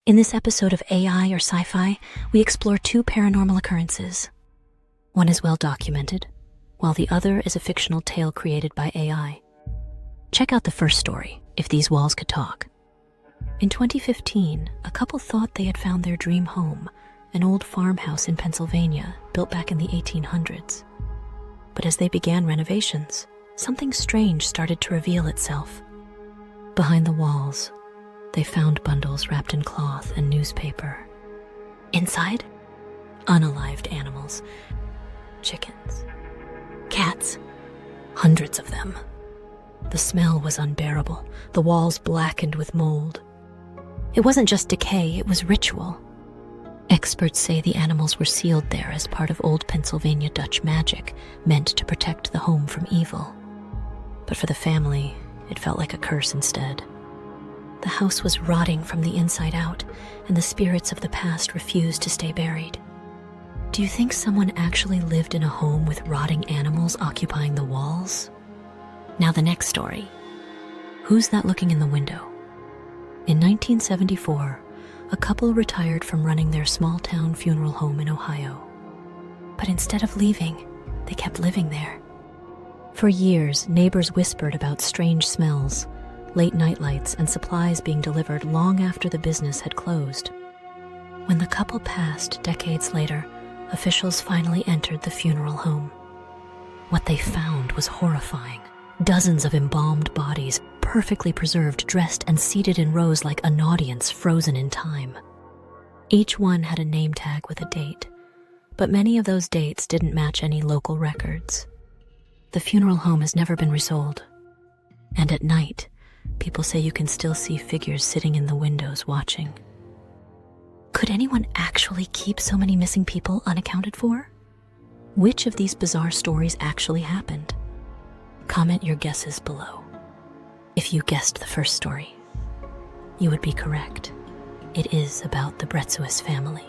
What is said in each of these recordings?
In this episode of AI or Sci-Fi, we explore two paranormal occurrences. One is well documented, while the other is a fictional tale created by AI. Check out the first story, If These Walls Could Talk. In 2015, a couple thought they had found their dream home, an old farmhouse in Pennsylvania built back in the 1800s. But as they began renovations, something strange started to reveal itself. Behind the walls, they found bundles wrapped in cloth and newspaper. Inside, unalived animals, chickens, cats, hundreds of them. The smell was unbearable, the walls blackened with mold. It wasn't just decay, it was ritual. Experts say the animals were sealed there as part of old Pennsylvania Dutch magic, meant to protect the home from evil. But for the family, it felt like a curse instead. The house was rotting from the inside out, and the spirits of the past refused to stay buried. Do you think someone actually lived in a home with rotting animals occupying the walls? Now the next story. Who's that looking in the window? In 1974, a couple retired from running their small-town funeral home in Ohio. But instead of leaving, they kept living there. For years, neighbors whispered about strange smells, late night lights, and supplies being delivered long after the business had closed. When the couple passed decades later, officials finally entered the funeral home. What they found was horrifying. Dozens of embalmed bodies, perfectly preserved, dressed and seated in rows like an audience frozen in time. Each one had a name tag with a date, but many of those dates didn't match any local records. The funeral home has never been resold, and at night, people say you can still see figures sitting in the windows watching. Could anyone actually keep so many missing people unaccounted for? Which of these bizarre stories actually happened? Comment your guesses below. If you guessed the first story, you would be correct. It is about the Bretzius family.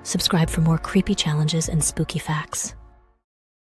Subscribe for more creepy challenges and spooky facts.